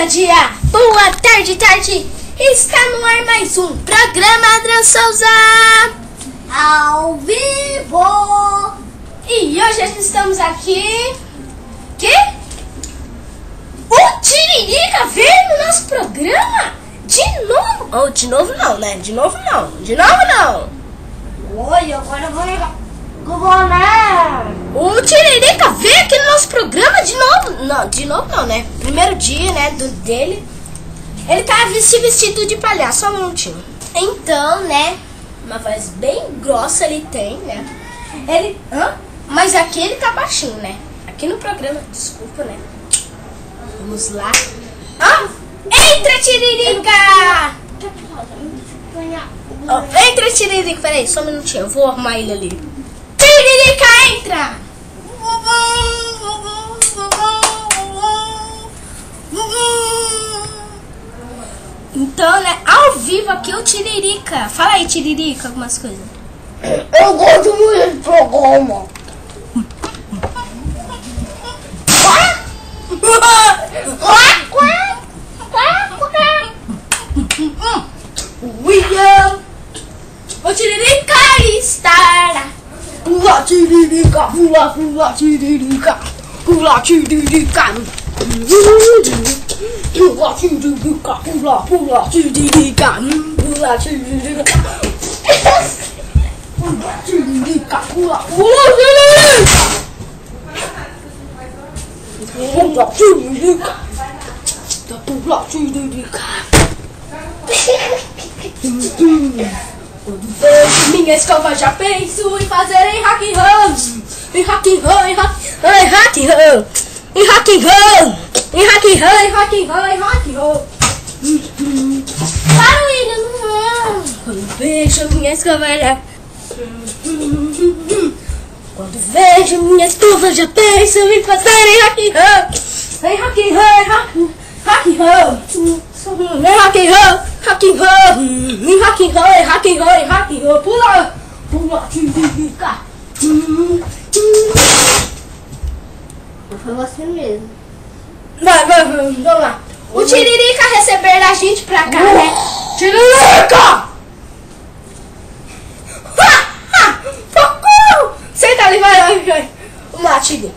dia, boa tarde, tarde. Está no ar mais um programa Adrian Souza ao vivo. E hoje estamos aqui. Que? O Tiririca veio no nosso programa? De novo? Oh, de novo não, né? De novo não. De novo não. Oi, agora eu vou ligar. Eu vou, né? O Tiririca veio aqui no nosso programa de novo. Não, de novo não, né? Primeiro dia, né, dele. Ele tava se vestido de palhaço, só um minutinho. Então, né, uma voz bem grossa ele tem, né? Ele, mas aqui ele tá baixinho, né? Aqui no programa, desculpa, né? Vamos lá. Entra, Tiririca! Entra, Tiririca, peraí, só um minutinho, eu vou arrumar ele ali. Tiririca, entra! Então, né, ao vivo aqui o Tiririca. Fala aí, Tiririca, algumas coisas. Eu gosto muito desse programa. William, o Tiririca está. Pula, Tiririca, pula, pula, Tiririca, pula, Tiririca. Pula, Tiririca, pula, pula, Tiririca, pula, Tiririca. Pula, Tiririca, pula, pula, Tiririca. Pula, Tiririca. Pula, Tiririca. Quando vejo minha escova já penso em fazer em hack run. Em hack run, em hack run, em hack run. Em hack run, em hack run, em hack run, em hack run. Para o William. Quando vejo minha escova já. Quando vejo minha escova já penso em fazer em hack run. Em hack run, hack run. Em hack run, hack run. Em hack run, em hack run, em hack run. Pula, pula, Tiririca. Foi você mesmo. Vai, vamos lá. O Tiririca receber a gente pra cá, né? Tiririca! Socorro! Senta ali, vai. Vamos lá, Tigre.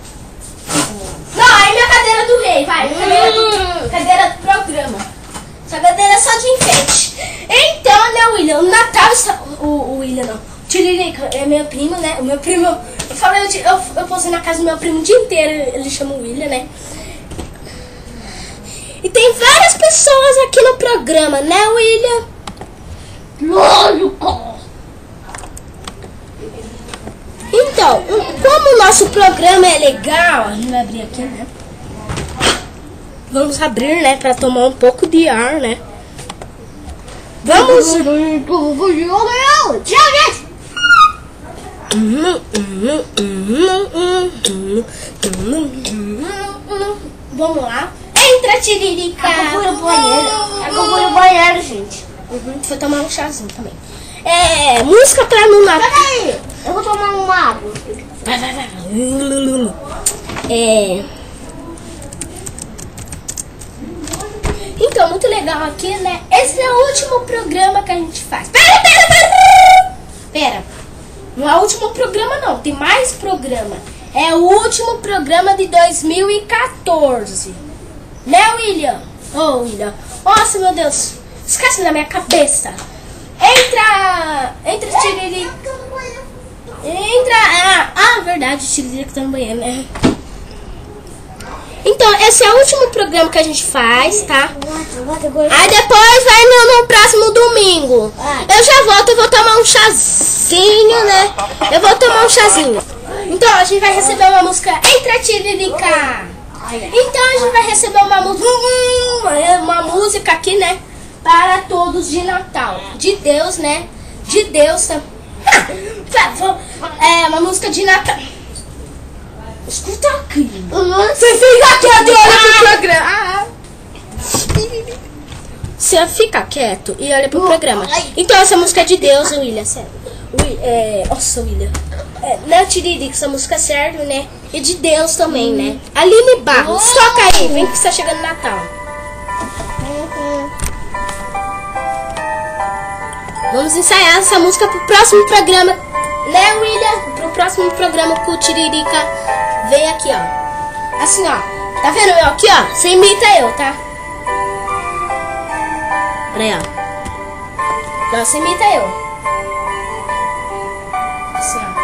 Não, aí minha cadeira do rei, vai. Cadeira do programa. Essa cadeira é só de enfeite. Então, né, William, o Natal está... O William não. Tiririca é meu primo, né? O meu primo... Eu posei na casa do meu primo o dia inteiro. Ele chama o William, né? E tem várias pessoas aqui no programa, né, William? Lógico. Então, como o nosso programa é legal, a gente vai abrir aqui, né? Vamos abrir, né, pra tomar um pouco de ar, né? Vamos... Tchau, gente. Vamos lá. Entra, Tiririca. Eu vou no banheiro. É que eu vou no banheiro, gente. Vou tomar um chazinho também. Música pra não matar. Peraí, eu vou tomar uma água. Vai. Então, muito legal aqui, né? Esse é o último programa que a gente faz. Pera. Não é o último programa, não. Tem mais programa. É o último programa de 2014. Né, William? William. Nossa, meu Deus. Esquece da minha cabeça. Entra, Tiririca. Entra. Verdade, o Tiririca tá no banheiro, né? Então, esse é o último programa que a gente faz, tá? Aí depois vai no próximo domingo. Eu já volto, eu vou tomar um chazinho, né? Então, a gente vai receber uma música. Entra, Tiririca. Então, a gente vai receber uma música aqui, né? Para todos de Natal. De Deus, né? De Deus. Uma música de Natal. Escuta aqui. Você fica quieto e olha pro programa. Você fica quieto e olha pro programa. Então essa música é de Deus, William, sério. Nossa, William. Né, Tiririca, essa música serve, né? E de Deus também, né? Aline Barros, toca aí, vem que está chegando Natal. Vamos ensaiar essa música pro próximo programa, né, William? Pro próximo programa que o Tiririca vem aqui, ó. Assim, ó. Tá vendo eu aqui, ó? Você imita eu, tá? Olha aí, ó. Não, você imita eu. Assim, ó.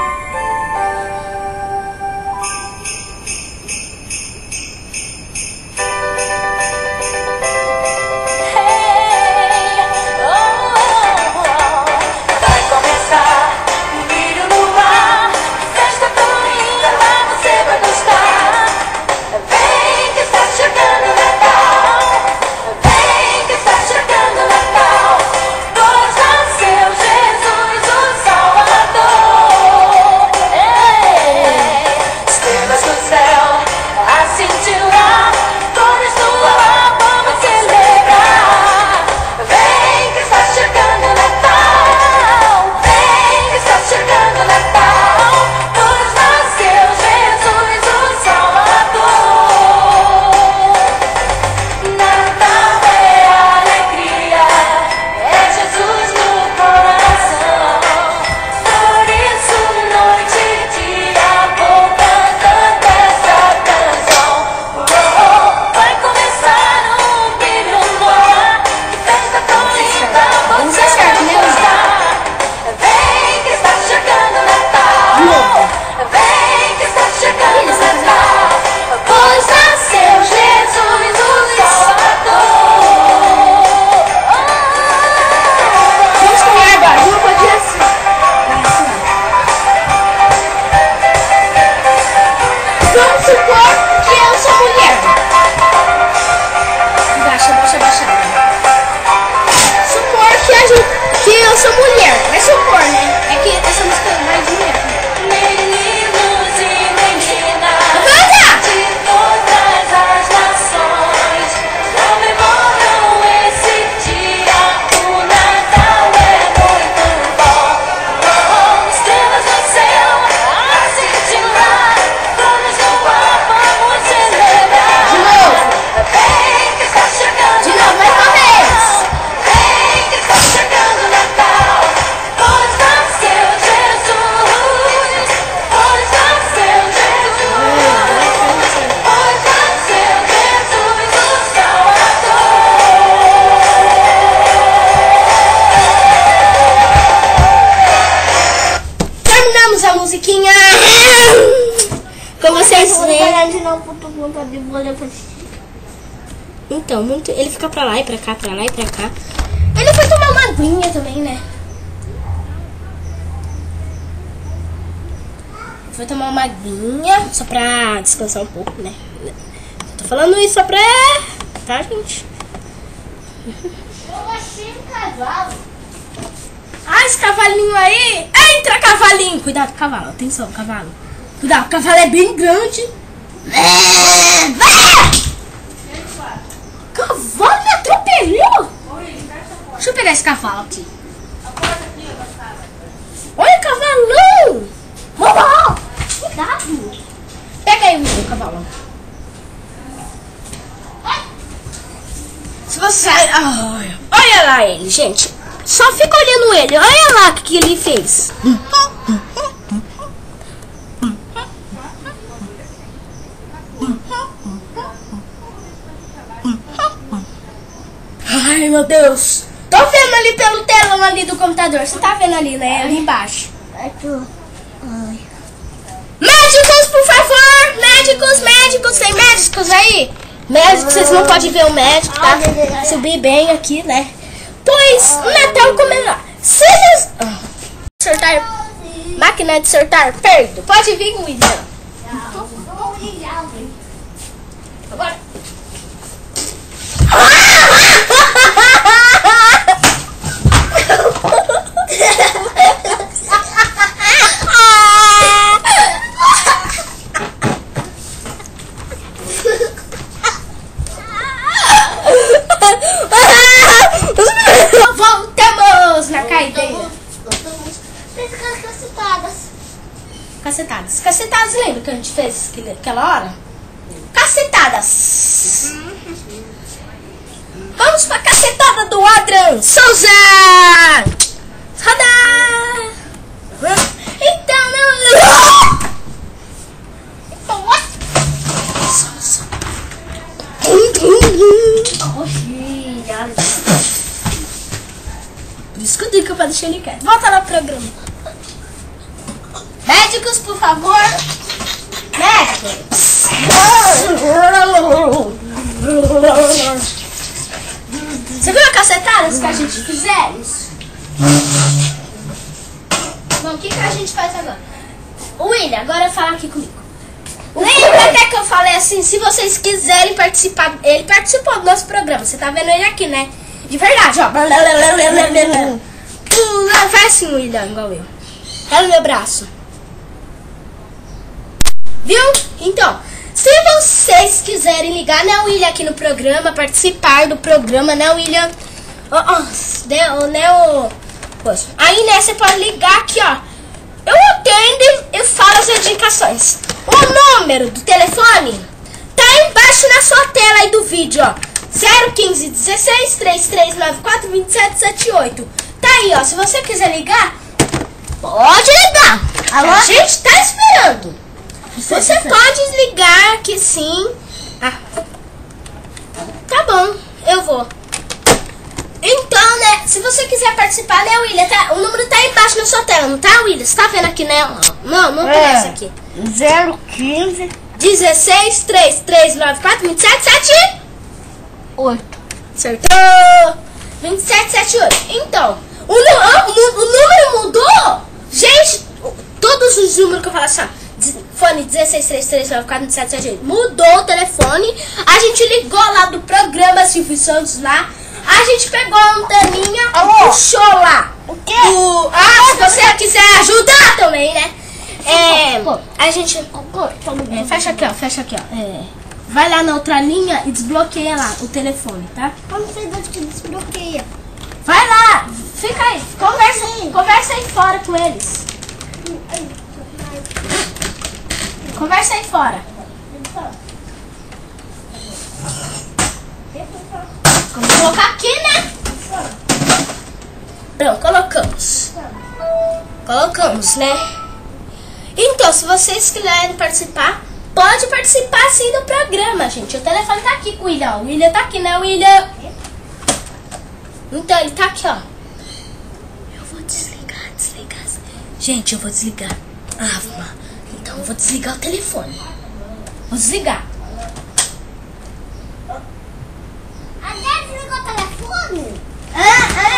Como vocês veem. Então, ele fica pra lá e pra cá, pra lá e pra cá. Ele foi tomar uma aguinha também, né? Foi tomar uma aguinha, só pra descansar um pouco, né? Tô falando isso só pra... Tá, gente? Eu achei um cavalo. Ah, esse cavalinho aí! Entra, cavalinho! Cuidado, cavalo. Atenção, cavalo. Cuidado, o cavalo é bem grande. Cavalo me atropelou! Deixa eu pegar esse cavalo aqui. Olha, cavalão! Vamos! Cuidado! Pega aí o cavalo. Se você... olha lá ele, gente. Só fica olhando ele. Olha lá o que ele fez. Ai, meu Deus. Tô vendo ali pelo telão ali do computador. Você tá vendo ali, né? Ali embaixo. Médicos, por favor. Médicos, médicos. Tem médicos aí? Médicos, vocês não podem ver o médico, tá? Subir bem aqui, né? Pois, o Natal começar. Se sortar, máquina de sortar, perdo. Pode vir, William. Agora. Voltamos na caideira. Cacetadas. Cacetadas, lembra que a gente fez aquela hora? Cacetadas. Vamos pra cacetada do Adrian Souza! Roda! Então, não... Escuta pra deixar ele quieto. Volta lá pro programa. Médicos, por favor. Médicos. Você viu a cacetada que a gente fizemos? Bom, o que a gente faz agora? William, agora fala aqui comigo. Lembra até que eu falei assim, se vocês quiserem participar, ele participou do nosso programa, você tá vendo ele aqui, né? De verdade, ó. Faz assim, William, igual eu. Olha no meu braço. Viu? Então, se vocês quiserem ligar, né, William, aqui no programa, participar do programa, né, William? Aí, né, você pode ligar aqui, ó. Eu atendo e falo as indicações. O número do telefone tá embaixo na sua tela aí do vídeo, ó. 015 16 3394 2778. Tá aí, ó. Se você quiser ligar, pode ligar. Alô? A gente tá esperando. Você pode ligar que sim. Tá bom, eu vou. Então, né, se você quiser participar, né, William, tá, o número tá aí embaixo na sua tela, não tá, William? Você tá vendo aqui, né? Não aparece aqui. 015 16 3394 2778. Acertou! 2778. Então, o número mudou? Gente, todos os números que eu falo assim, fone 16 3394 2778. Mudou o telefone. A gente ligou lá do programa Silvio Santos lá. A gente pegou a anteninha, puxou lá. O quê? Se você quiser ajudar também, né? A gente... fecha aqui, ó. Vai lá na outra linha e desbloqueia lá o telefone, tá? Como você diz que desbloqueia? Vai lá, fica aí. Conversa aí fora com eles. Conversa aí fora. Vamos colocar aqui, né? Pronto, colocamos, né? Então, se vocês quiserem participar, pode participar sim do programa, gente. O telefone tá aqui com o William. O William tá aqui, né, William? Então, ele tá aqui, ó. Eu vou desligar. Gente, eu vou desligar. Então, eu vou desligar o telefone. Vou desligar.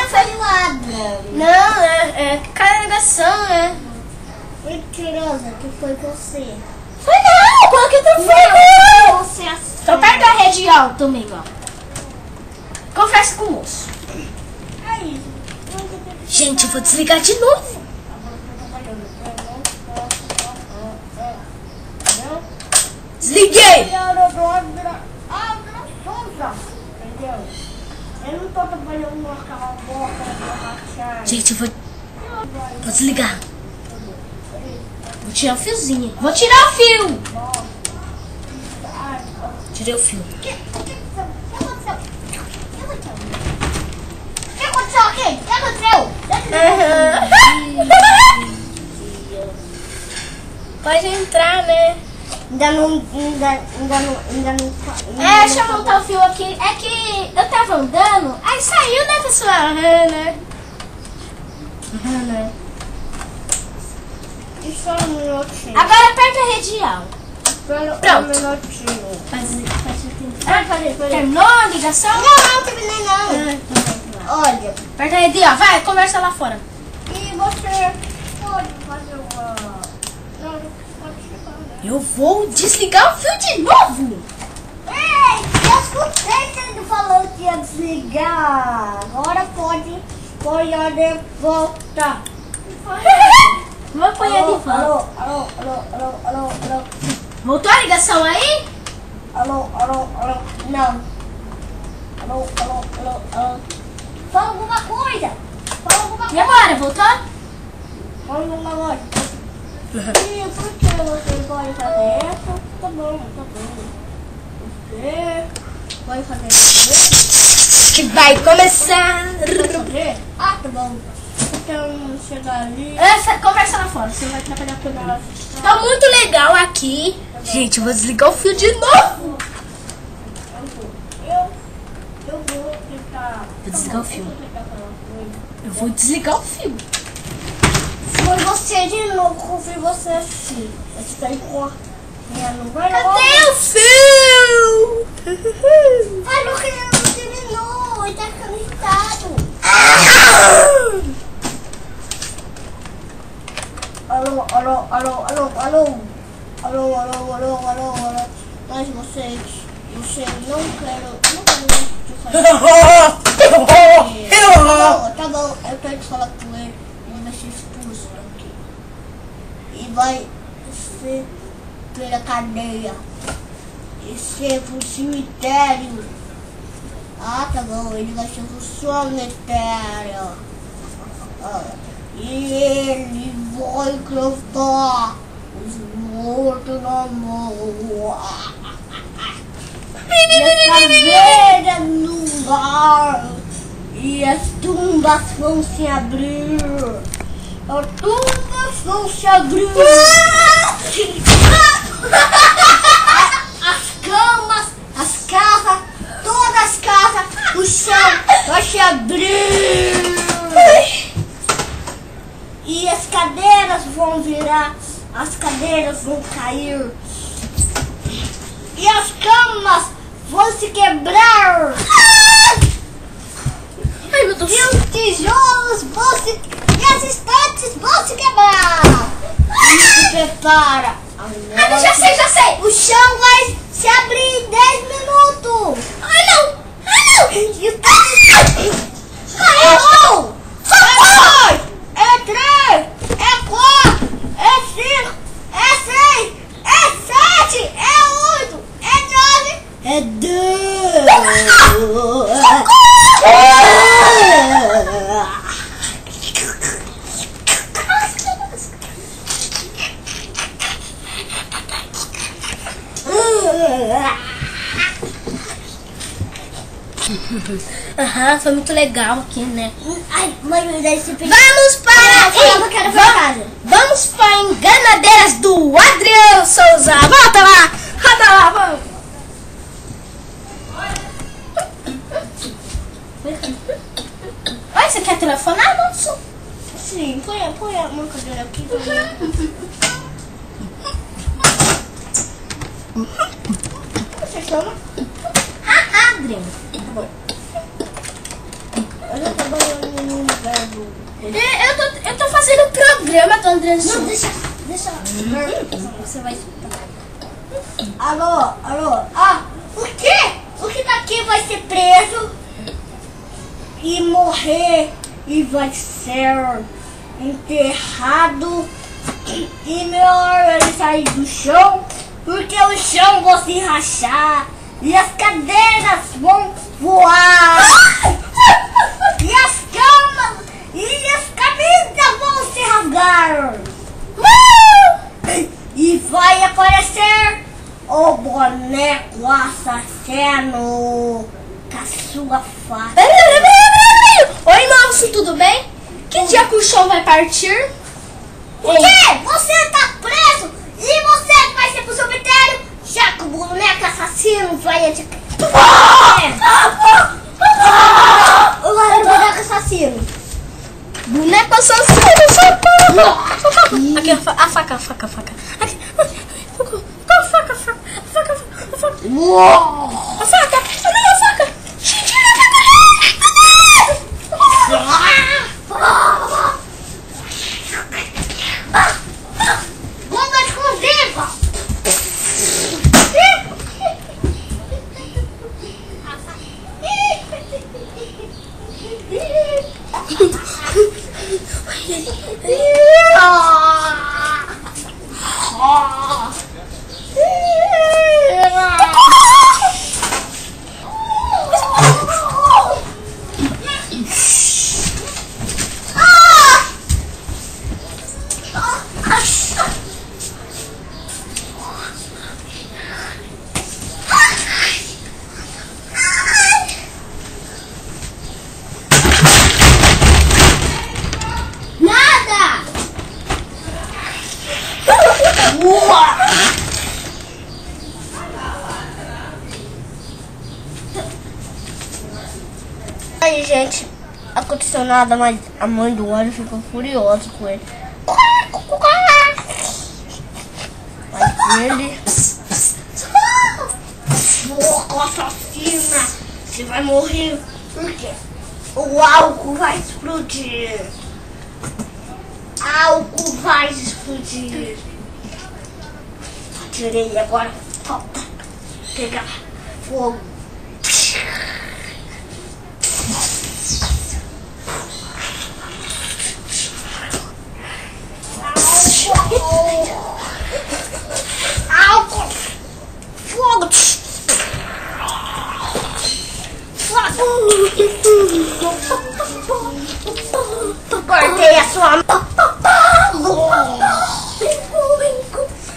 Foi ladrão. Não, é carregação, né? Mentirosa, que foi você. Foi não, qual que tu foi? Não, você Tô perto da rede alta também, ó. Conversa com o moço. Gente, eu vou desligar de novo. Desliguei. Eu não tô trabalhando naquela boca. Gente, eu vou desligar. Vou tirar o fiozinho. Vou tirar o fio. Tirei o fio. O que aconteceu aqui? O que aconteceu? Pode entrar, né? Ainda não. Deixa eu montar o fio aqui. É que eu tava andando, aí saiu, né, pessoal? Né? Só um minutinho. Agora aperta a radial. Pronto. Um minutinho. Terminou a ligação? Não, terminei não. Olha. Aperta a radial. Vai, conversa lá fora. E você pode fazer uma... Não, pode chegar. Eu vou desligar o fio de novo. Ei, eu escutei que ele falou que ia desligar. Agora pode voltar. Vou pôr ele de volta. Alô. Voltou a ligação aí? Alô. Não. Alô. Fala alguma coisa. E agora, voltou? Fala alguma coisa. E por que você pode fazer isso? Tá bom. Você Vai fazer isso. Que vai começar. Ah, tá bom. Então, chegar ali. Conversa lá fora, você vai trabalhar com ela. Tá muito legal aqui. Gente, eu vou desligar o fio de novo. Eu vou tentar. Vou desligar o fio. Eu vou desligar o fio. Foi você de novo, confio você assim. Você tá correndo. Vai logo. Cadê o fio? Vai logo que ele não terminou. Ele tá ficando irritado. Alô. Mas você não quero te fazer. Tá bom, eu quero te falar com ele. Ele vai ser expulso daqui. E vai ser pela cadeia. E ser pro cemitério. Ah, tá bom, ele vai ser pro cemitério. E ele vai cantar os mortos na mão. E as caveiras no ar. E as tumbas vão se abrir. As tumbas vão se abrir. As camas, as casas, todas as casas, o chão vai se abrir. E as cadeiras vão virar, as cadeiras vão cair. E as camas vão se quebrar. Ai, meu Deus. E os tijolos vão se... E as estantes vão se quebrar. E se prepara. Ah, já sei. O chão vai se abrir em 10 minutos. Ai, não. E o caiu. É 2. É 3. É 4. É 5. É 6. É 7. É 8. É 9. É 10. Aham, foi muito legal aqui, né? Ai, mãe, esse Vamos para... eu quero ver a casa. Vamos para Enganadeiras do Adriano Souza. Volta lá, vamos. Oi, você quer telefonar, moço? Sim, põe a mão cadeira aqui também. Você chama? Adriano. Eu já trabalhando no lugar do... Eu tô fazendo o programa do Adriano Não, Souza. deixa. Você vai escutar. Alô. Ah, o quê? O que tá aqui vai ser preso e morrer e vai ser enterrado. E melhor ele sair do chão, porque o chão vai se rachar e as cadeiras vão voar. E as camas e as camisas vão se rasgar. E vai aparecer o boneco assassino com a sua face. Oi, moço, tudo bem? Que dia que o show vai partir? O quê? Você tá preso e você vai ser pro cemitério, já que o boneco assassino vai te... O boneco assassino. Boneco assassino, socorro! Aqui, a faca. Aqui. Qual a faca? A faca. Cadê a faca? Tira a Bomba exclusiva! gente, aconteceu nada, mas a mãe do Wario ficou furiosa com ele. Mas ele... Porca assassina! Você vai morrer porque o álcool vai explodir. Álcool vai explodir. Tirei agora. Falta pegar fogo. Álcool! Fogo! Cortei a sua mão.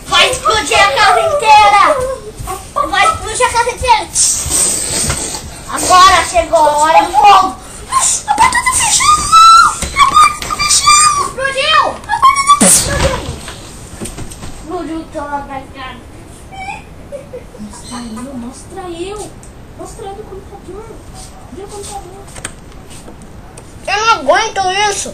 Vai explodir a casa inteira. Vai explodir a casa inteira. Agora chegou a hora do fogo. A porta tá fechando. A porta tá fechando. Explodiu. A porta tá fechando. Explodiu toda a casa. Mostra eu. Mostra eu do computador. Vê o computador. Eu não aguento isso.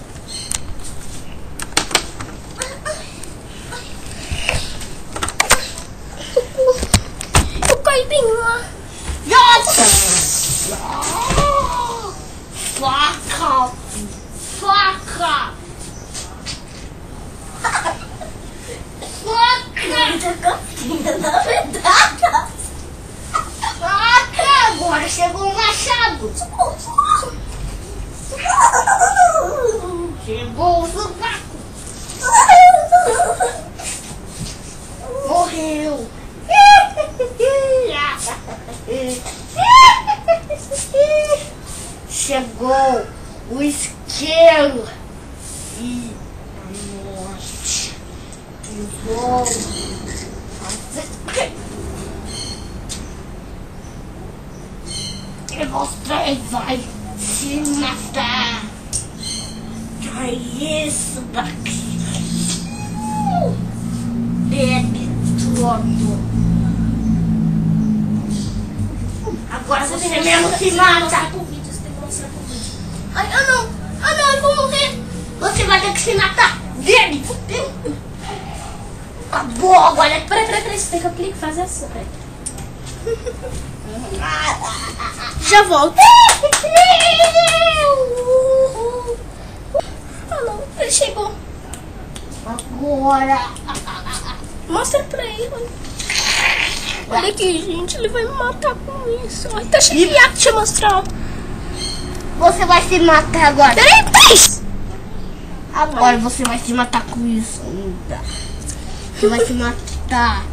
Eu caí bem lá. Faca! Faca! Faca! Faca! Agora chegou o machado. Chegou o sovaco. Morreu. Chegou o isqueiro e a morte. E vou fazer. E você vai se matar. É isso daqui. Bebe todo. Agora você mesmo se mata. Ai, não, eu vou morrer. Você vai ter que se matar. Bebe. Acabou agora. Peraí, você tem que aplicar, fazer assim, peraí. Já volto. Ah não, ele chegou. Agora. Mostra pra ele. Olha aqui, gente, ele vai me matar com isso. Ai, tá cheio de ato, deixa eu mostrar. Você vai se matar agora. Peraí. Agora você vai se matar com isso. Você vai se matar.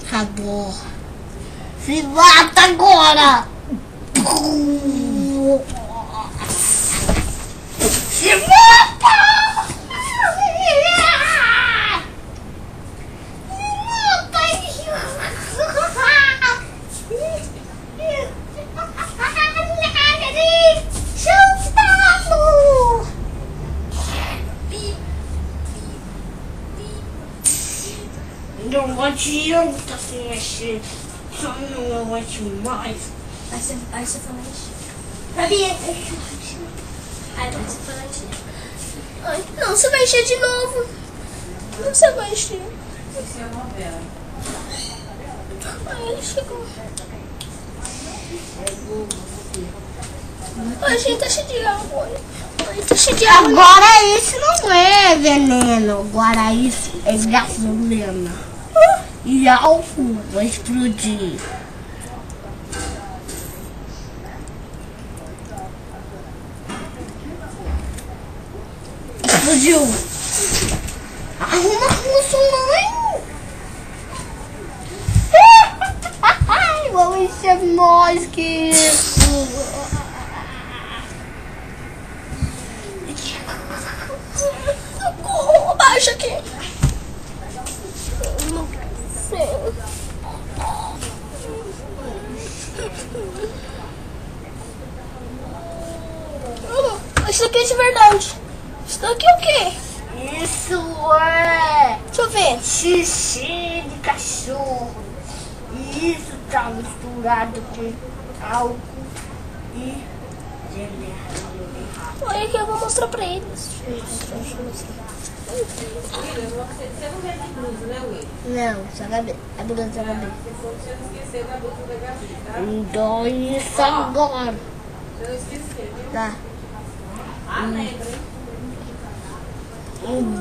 Acabou. Se mata agora. Se mata. Não adianta se mexer, só não aguente mais. Aí você fala mexer. Sabia? Aí você fala mexer. Ai, não, você vai encher de novo. Não, você vai encher. Esse é a novela. Ai, ele chegou. Ai, gente, tá cheio de água. Ai, tá cheio de água. Agora isso não é veneno, agora isso é gasolina. E álcool vai explodir. Explodiu. Arruma com sua mãe. Vamos encher nós que isso. Socorro, baixa aqui. Não sei. Isso aqui é de verdade. Isso daqui é o quê? Isso é Deixa eu ver. xixi de cachorro. Isso tá misturado com álcool e geleia. Olha que eu vou mostrar pra eles. Você não vende blusa, né, Will? Não, só Gabi. A blusa da Gabi. Você não esquecer da blusa da Gabi, tá? Dói isso agora. Você não esquecer, viu? Tá. Ah, lembra, hein?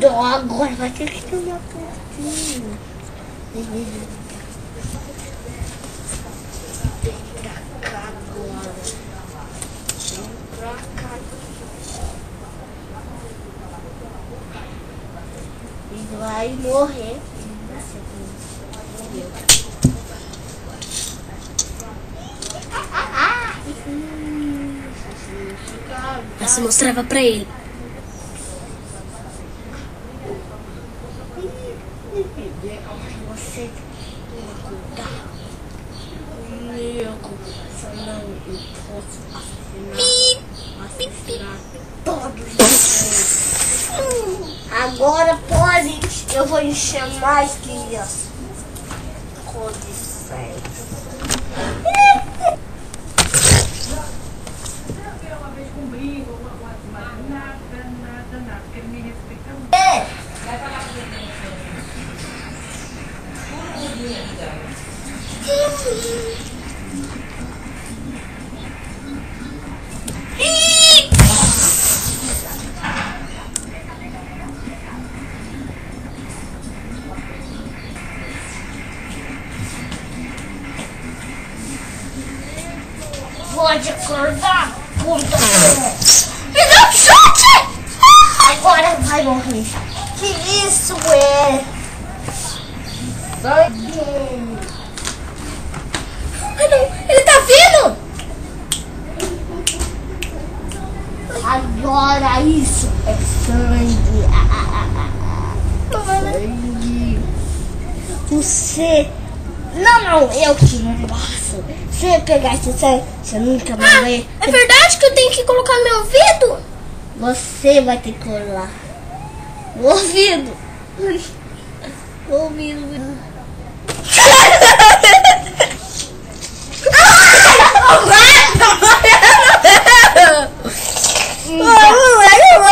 Dó agora. Vai ter que ter uma portinha. Vem pra cá agora. Vem pra cá. Ele vai morrer. Você mostrava pra ele. Você cuidar comigo, senão eu posso assinar todos vocês. Agora pode, eu vou encher mais crianças. Com licença. Uma vez com briga, nada, porque ele me respeita muito. É. Vai pra lá pra ele. Pode acordar, puta. Me dá um chute! Agora vai morrer. Que isso é? Vai ver. Ai, não. Ele tá vindo! Agora isso é sangue. Sangue. Você. Não, eu te faço. Se eu pegar esse sangue, você nunca vai ver. É verdade que eu tenho que colocar no meu ouvido? Você vai ter que colar. No ouvido. No ouvido.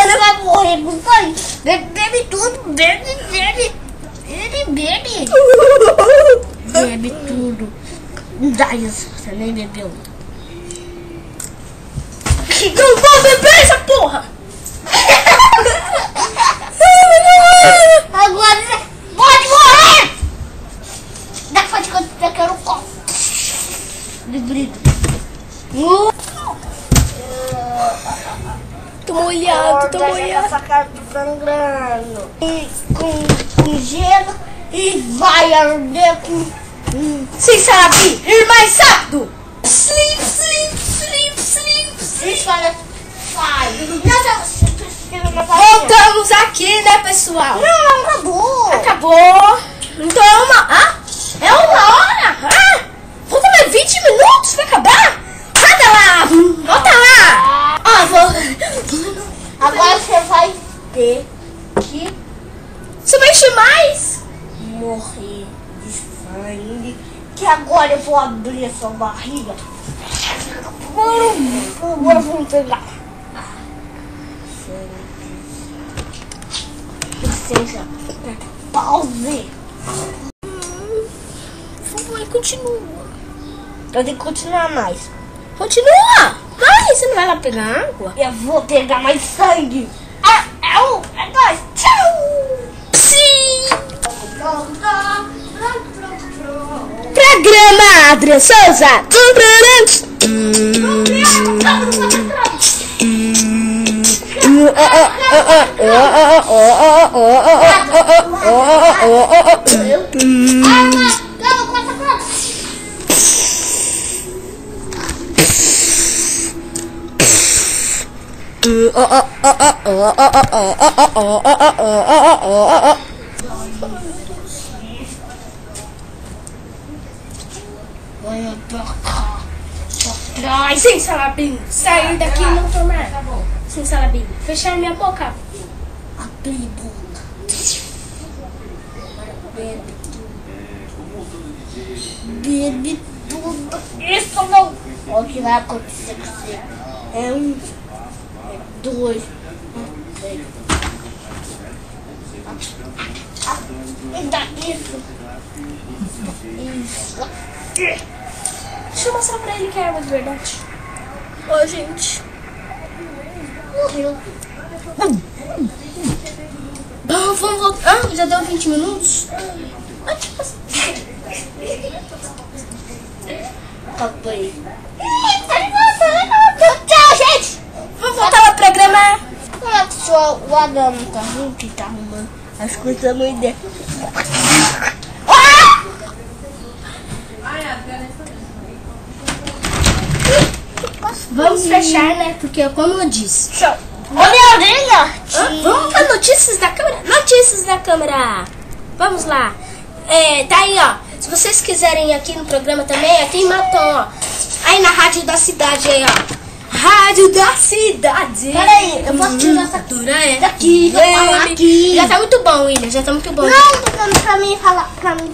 Ele vai morrer com sangue. Bebe tudo. Bebe. Ele bebe. Bebe tudo. Não dá isso. Você nem bebeu. Não vou beber essa porra! Agora você pode morrer! Depois de quando você quer um copo de brilho. Tô molhado, tô molhado. Essa cara tá sangrando. E com gelo e vai arder com... Sim, sabe? Ir mais rápido! Sleep, sleep, sleep, sleep, sleep. Isso fala... Sai. Voltamos aqui, né, pessoal? Não, acabou. Acabou. Então é é 1 hora? Falta mais 20 minutos pra acabar? Roda lá! Volta lá! Agora você vai ter que Você vai encher mais? morrer de sangue. Que agora eu vou abrir a sua barriga. Agora vamos pegar. Licença. Pause. Por favor, continua. Eu tenho que continuar mais. Continua! Vai, você não vai lá pegar água? Eu vou pegar mais sangue. É nóis. Tchau. Sim! Pronto. Programa Adrian Souza! Olha pra cá. Pra Sim, Salabim. Sair daqui e não tomar. Sim, Salabim. Fechar minha boca. abrir boca. Bebe. de tudo isso não. O que vai acontecer com você? É 1, é 2, é 3. Me dá isso. Isso aqui. Deixa eu mostrar pra ele que é arma de verdade. Ô, gente. Morreu. Vamos voltar. Ah, já deu 20 minutos? Ah, tipo assim. Acabei. Tchau, gente. Vamos voltar ao programa. Olha só, o Adam tá ruim que tá arrumando as coisas no ideia. Vamos fechar, né? Porque, como eu disse. Olha a orelha. Vamos para notícias da câmera. Notícias da câmera. Vamos lá. Tá aí, ó. Se vocês quiserem aqui no programa também, aqui em Matom, ó. Aí na rádio da cidade aí, ó. Rádio da cidade. Peraí, eu posso tirar essa daqui, falar aqui. Já tá muito bom, William. Já tá muito bom. Não, tô falando pra mim falar,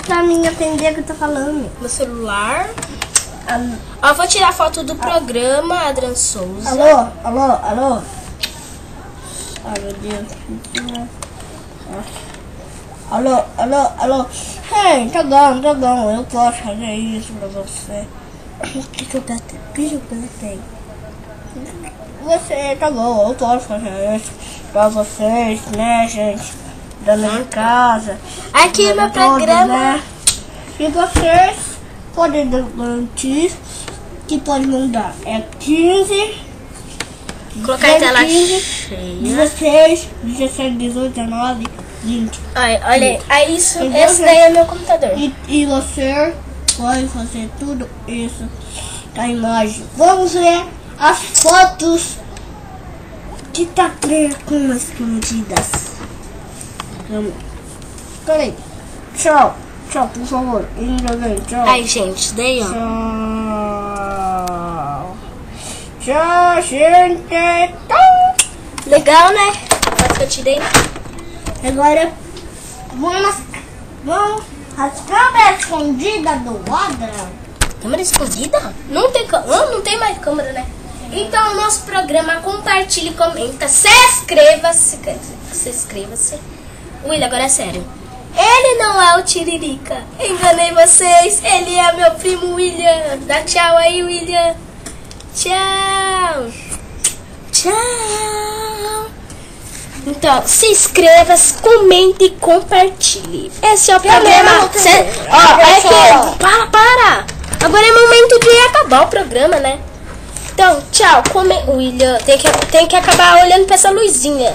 pra mim atender o que eu tô falando. No celular. Ó, vou tirar foto do programa, Adrian Souza. Alô. Ai, meu Deus. Alô. Ei, tá bom. Eu posso fazer isso pra você. Que eu tenho? Você, tá bom, eu posso fazer isso pra vocês, né, gente? Dona de casa. Aqui meu programa. Né? E vocês podem garantir que pode mandar. É 15. Colocar a tela 15, cheia. 16, 17, 18, 19, 20. Olha aí, isso. Entendeu, Esse daí é meu computador. E você pode fazer tudo isso com a imagem. Vamos ver as fotos de Tatreia com escondidas. Peraí. Tchau, por favor. Tchau. Aí, gente, daí, ó. Tchau, gente. Legal, né? Foto que eu tirei. Agora vamos as câmeras escondidas do Adrian. Câmera escondida? Não tem mais câmera, né? Então, nosso programa, compartilhe, comenta, se inscreva-se. William, agora é sério. Ele não é o Tiririca. Enganei vocês. Ele é meu primo William. Dá tchau aí, William. Tchau. Então, se inscreva, comente e compartilhe. Esse é o programa. Para. Agora é momento de acabar o programa, né? Então, tchau. William, tem que acabar olhando pra essa luzinha.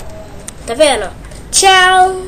Tá vendo? Tchau.